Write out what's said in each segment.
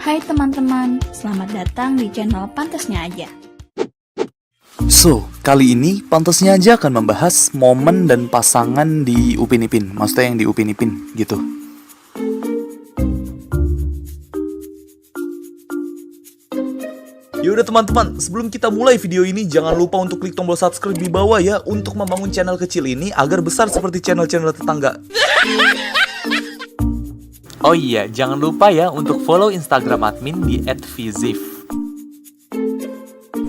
Hai teman-teman, selamat datang di channel Pantasnya Aja. So, kali ini Pantasnya Aja akan membahas momen dan pasangan di Upin Ipin. Maksudnya yang di Upin Ipin gitu. Yaudah teman-teman, sebelum kita mulai video ini, jangan lupa untuk klik tombol subscribe di bawah ya, untuk membangun channel kecil ini agar besar seperti channel-channel tetangga. Oh iya, jangan lupa ya untuk follow Instagram admin di @vizif.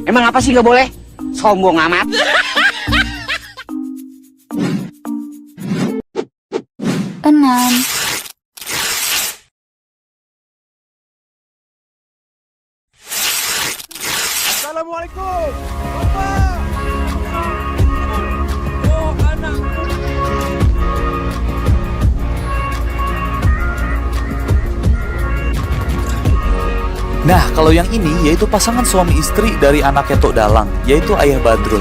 Emang apa sih nggak boleh? Sombong amat. Enam. Assalamualaikum, Bapak. Oh, anak. Nah, kalau yang ini yaitu pasangan suami istri dari anaknya Tok Dalang, yaitu Ayah Badrul.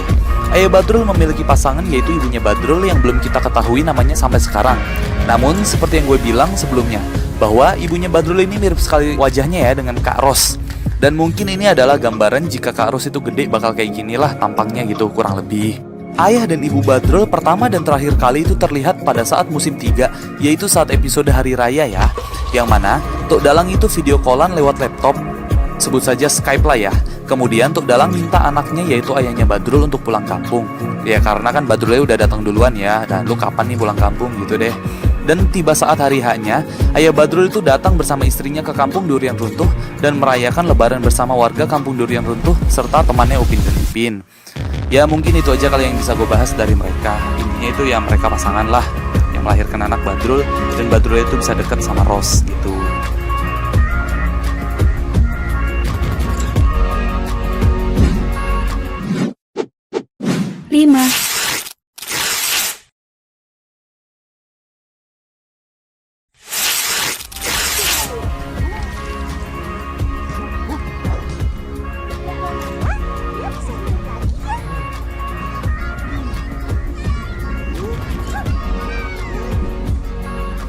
Ayah Badrul memiliki pasangan yaitu ibunya Badrul yang belum kita ketahui namanya sampai sekarang. Namun, seperti yang gue bilang sebelumnya, bahwa ibunya Badrul ini mirip sekali wajahnya ya dengan Kak Ros. Dan mungkin ini adalah gambaran jika Kak Ros itu gede bakal kayak ginilah tampangnya gitu kurang lebih. Ayah dan ibu Badrul pertama dan terakhir kali itu terlihat pada saat musim 3, yaitu saat episode Hari Raya ya. Yang mana Tok Dalang itu video callan lewat laptop, sebut saja Skype lah ya. Kemudian Tok Dalang minta anaknya yaitu ayahnya Badrul untuk pulang kampung. Ya karena kan Badrulnya udah datang duluan ya, dan lu kapan nih pulang kampung gitu deh. Dan tiba saat hari H-nya, Ayah Badrul itu datang bersama istrinya ke kampung Durian Runtuh dan merayakan lebaran bersama warga kampung Durian Runtuh serta temannya Upin dan Ipin. Ya mungkin itu aja kali yang bisa gue bahas dari mereka. Intinya itu ya mereka pasangan lah yang melahirkan anak Badrul, dan Badrul itu bisa deket sama Ros gitu. Lima.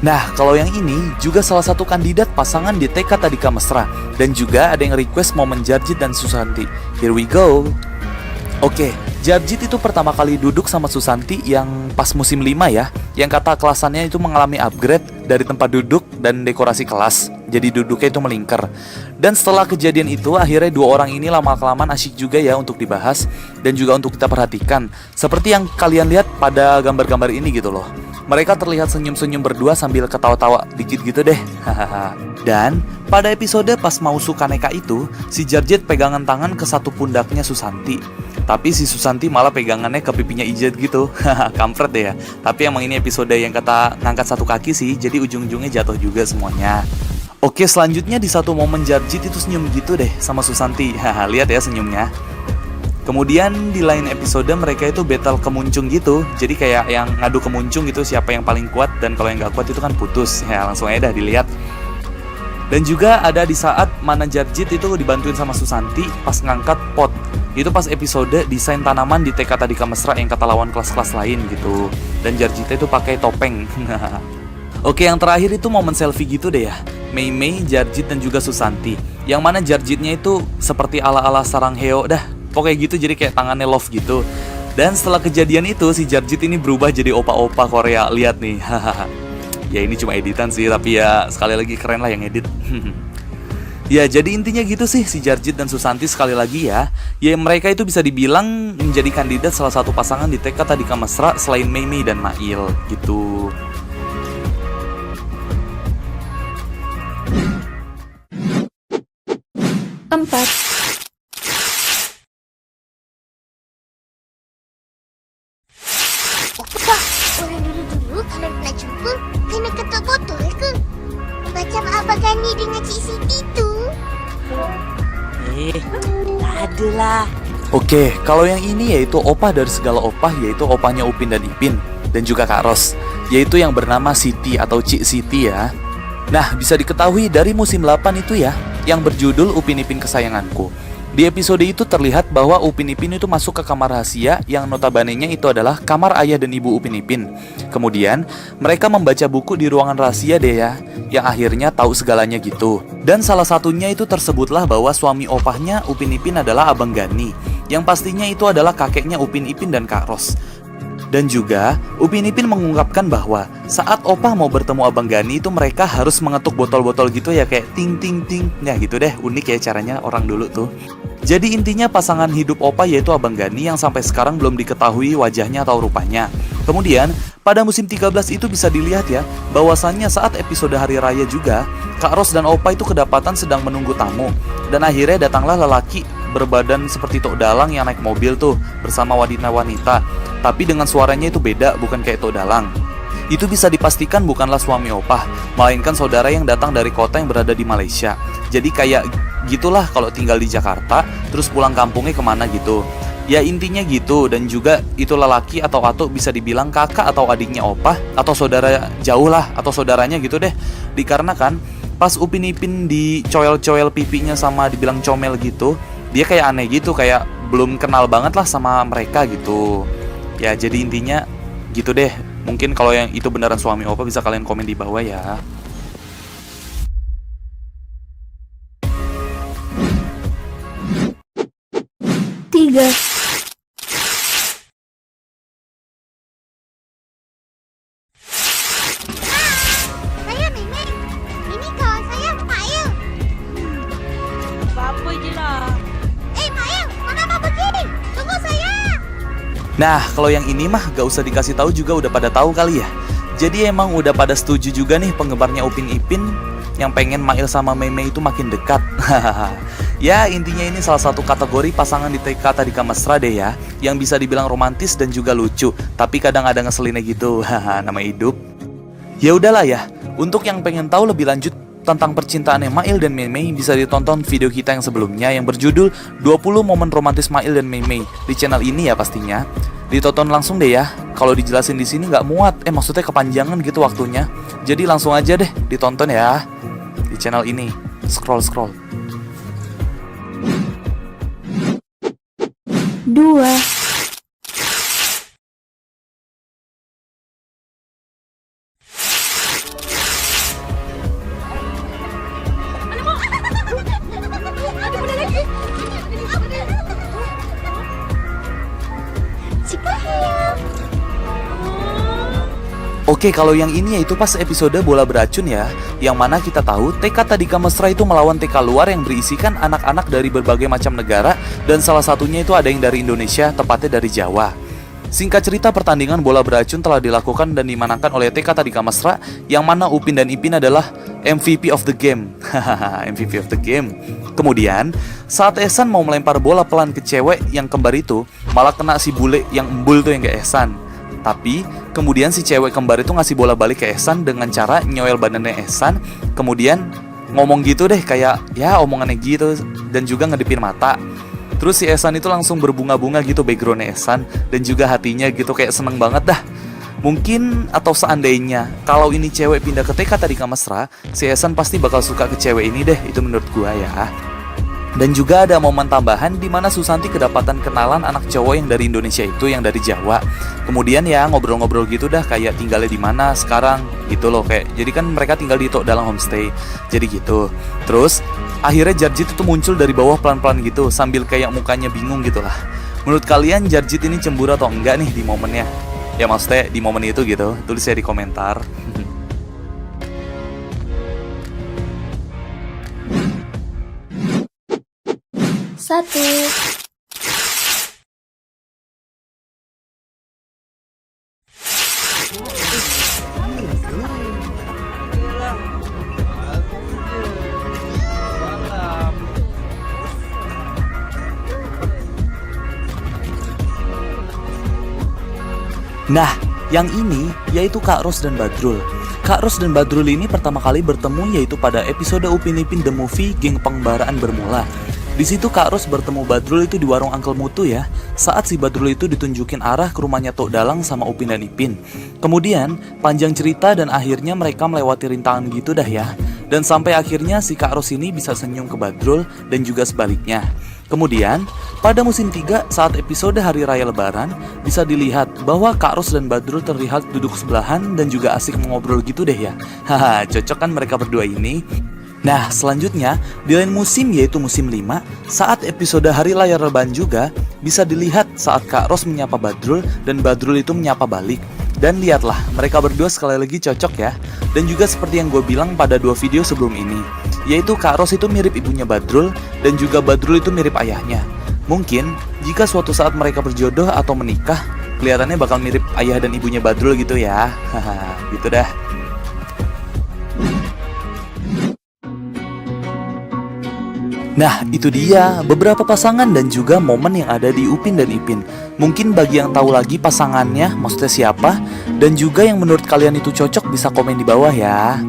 Nah, kalau yang ini juga salah satu kandidat pasangan di TK Tadika Mesra. Dan juga ada yang request momen Jarjit dan Susanti. Here we go. Oke, Jarjit itu pertama kali duduk sama Susanti yang pas musim 5 ya. Yang kata kelasannya itu mengalami upgrade dari tempat duduk dan dekorasi kelas. Jadi duduknya itu melingkar. Dan setelah kejadian itu, akhirnya dua orang ini lama-kelamaan asyik juga ya untuk dibahas. Dan juga untuk kita perhatikan. Seperti yang kalian lihat pada gambar-gambar ini gitu loh. Mereka terlihat senyum-senyum berdua sambil ketawa-tawa dikit gitu deh. Dan pada episode pas mau Sukaneka itu, si Jarjit pegangan tangan ke satu pundaknya Susanti. Tapi si Susanti malah pegangannya ke pipinya Ijat gitu. Kampret deh ya. Tapi emang ini episode yang kata ngangkat satu kaki sih, jadi ujung-ujungnya jatuh juga semuanya. Oke, selanjutnya di satu momen Jarjit itu senyum gitu deh sama Susanti. Lihat ya senyumnya. Kemudian di lain episode mereka itu battle kemuncung gitu. Jadi kayak yang ngadu kemuncung gitu, siapa yang paling kuat, dan kalau yang gak kuat itu kan putus. Ya langsung aja dah dilihat. Dan juga ada di saat mana Jarjit itu dibantuin sama Susanti pas ngangkat pot. Itu pas episode desain tanaman di TK Tadika Mesra yang kata lawan kelas-kelas lain gitu. Dan Jarjit itu pakai topeng. Oke, yang terakhir itu momen selfie gitu deh ya. Mei, Jarjit dan juga Susanti. Yang mana Jarjitnya itu seperti ala-ala sarang heo dah. Pokoknya gitu, jadi kayak tangannya love gitu. Dan setelah kejadian itu si Jarjit ini berubah jadi opa-opa Korea. Lihat nih. Ya ini cuma editan sih, tapi ya sekali lagi keren lah yang edit. Ya jadi intinya gitu sih si Jarjit dan Susanti sekali lagi ya. Ya mereka itu bisa dibilang menjadi kandidat salah satu pasangan di TK Tadika Mesra selain Mei dan Mail gitu. Empat. Pak, orang dulu-dulu kalau nak jumpa kena ketuk botol ke? Macam Abang Gani dengan Cik Siti tu. Tak adalah. Oke, kalau yang ini yaitu opah dari segala opah, yaitu opahnya Upin dan Ipin dan juga Kak Ros, yaitu yang bernama Siti atau Cik Siti ya. Nah, bisa diketahui dari musim 8 itu ya, yang berjudul Upin Ipin Kesayanganku. Di episode itu terlihat bahwa Upin Ipin itu masuk ke kamar rahasia yang notabene-nya itu adalah kamar ayah dan ibu Upin Ipin. Kemudian mereka membaca buku di ruangan rahasia deh ya, yang akhirnya tahu segalanya gitu. Dan salah satunya itu tersebutlah bahwa suami opahnya Upin Ipin adalah Abang Gani, yang pastinya itu adalah kakeknya Upin Ipin dan Kak Ros. Dan juga Upin Ipin mengungkapkan bahwa saat opah mau bertemu Abang Gani itu mereka harus mengetuk botol-botol gitu ya, kayak ting ting ting. Ya gitu deh, unik ya caranya orang dulu tuh. Jadi intinya pasangan hidup opah yaitu Abang Gani yang sampai sekarang belum diketahui wajahnya atau rupanya. Kemudian pada musim 13 itu bisa dilihat ya, bahwasannya saat episode hari raya juga Kak Ros dan opah itu kedapatan sedang menunggu tamu. Dan akhirnya datanglah lelaki berbadan seperti Tok Dalang yang naik mobil tuh bersama wanita-wanita. Tapi dengan suaranya itu beda, bukan kayak Tok Dalang. Itu bisa dipastikan bukanlah suami opah, melainkan saudara yang datang dari kota yang berada di Malaysia. Jadi kayak gitulah kalau tinggal di Jakarta, terus pulang kampungnya kemana gitu. Ya intinya gitu, dan juga itu lelaki atau atuk bisa dibilang kakak atau adiknya opah, atau saudara jauh lah, atau saudaranya gitu deh. Dikarenakan pas Upin Ipin dicoel-coel pipinya sama dibilang comel gitu, dia kayak aneh gitu, kayak belum kenal banget lah sama mereka gitu. Ya jadi intinya gitu deh. Mungkin kalau yang itu beneran suami opah bisa kalian komen di bawah ya. Tiga. Saya Meme. Ini kawan saya Mail. Apa je lah. Mail, kenapa begini? Tunggu saya. Nah, kalau yang ini mah gak usah dikasih tahu juga udah pada tahu kali ya. Jadi emang udah pada setuju juga nih penggemarnya Upin Ipin yang pengen Mail sama Meme itu makin dekat. Ya, intinya ini salah satu kategori pasangan di TK Tadika Mesra deh ya, yang bisa dibilang romantis dan juga lucu, tapi kadang ada ngeselinnya gitu. Haha, nama hidup. Ya udahlah ya. Untuk yang pengen tahu lebih lanjut tentang percintaannya Mail dan Meme, bisa ditonton video kita yang sebelumnya yang berjudul 20 momen romantis Mail dan Meme di channel ini ya pastinya. Ditonton langsung deh ya. Kalau dijelasin di sini nggak muat, maksudnya kepanjangan gitu waktunya. Jadi langsung aja deh ditonton ya di channel ini. Scroll. 2. Oke, kalau yang ini yaitu pas episode bola beracun ya, yang mana kita tahu TK Tadika Mesra itu melawan TK luar yang berisikan anak-anak dari berbagai macam negara, dan salah satunya itu ada yang dari Indonesia, tepatnya dari Jawa. Singkat cerita, pertandingan bola beracun telah dilakukan dan dimenangkan oleh TK Tadika Mesra, yang mana Upin dan Ipin adalah MVP of the game. MVP of the game. Kemudian, saat Ehsan mau melempar bola pelan ke cewek yang kembar itu, malah kena si bule yang embul tuh yang ke Ehsan. Tapi kemudian si cewek kembar itu ngasih bola balik ke Ehsan dengan cara nyoel badannya Ehsan, kemudian ngomong gitu deh, kayak ya omongannya gitu, dan juga ngedipin mata. Terus si Ehsan itu langsung berbunga-bunga gitu backgroundnya Ehsan, dan juga hatinya gitu kayak seneng banget dah. Mungkin atau seandainya kalau ini cewek pindah ke TK Tadika Mesra, si Ehsan pasti bakal suka ke cewek ini deh, itu menurut gua ya. Dan juga ada momen tambahan di mana Susanti kedapatan kenalan anak cowok yang dari Indonesia itu, yang dari Jawa. Kemudian ya ngobrol-ngobrol gitu dah, kayak tinggalnya di mana sekarang gitu loh, kayak jadi kan mereka tinggal di Tok Dalang homestay. Jadi gitu. Terus akhirnya Jarjit itu muncul dari bawah pelan-pelan gitu sambil kayak mukanya bingung gitu lah. Menurut kalian Jarjit ini cemburu atau enggak nih di momennya? Ya maksudnya di momen itu gitu. Tulis ya di komentar. 1. Nah, yang ini yaitu Kak Ros dan Badrul. Kak Ros dan Badrul ini pertama kali bertemu yaitu pada episode Upin Ipin The Movie Geng Penggembaraan Bermula. Di situ Kak Ros bertemu Badrul itu di warung Uncle Mutu ya, saat si Badrul itu ditunjukin arah ke rumahnya Tok Dalang sama Upin dan Ipin. Kemudian panjang cerita dan akhirnya mereka melewati rintangan gitu dah ya. Dan sampai akhirnya si Kak Ros ini bisa senyum ke Badrul dan juga sebaliknya. Kemudian, pada musim 3 saat episode Hari Raya Lebaran, bisa dilihat bahwa Kak Ros dan Badrul terlihat duduk sebelahan dan juga asik mengobrol gitu deh ya. Haha, cocok kan mereka berdua ini? Nah, selanjutnya, di lain musim yaitu musim 5, saat episode Hari Raya Lebaran juga, bisa dilihat saat Kak Ros menyapa Badrul dan Badrul itu menyapa balik. Dan lihatlah, mereka berdua sekali lagi cocok ya. Dan juga seperti yang gue bilang pada 2 video sebelum ini, yaitu Kak Ros itu mirip ibunya Badrul dan juga Badrul itu mirip ayahnya. Mungkin, jika suatu saat mereka berjodoh atau menikah, kelihatannya bakal mirip ayah dan ibunya Badrul gitu ya. Haha, gitu dah. Nah, itu dia beberapa pasangan dan juga momen yang ada di Upin dan Ipin. Mungkin bagi yang tahu lagi pasangannya, maksudnya siapa, dan juga yang menurut kalian itu cocok bisa komen di bawah ya.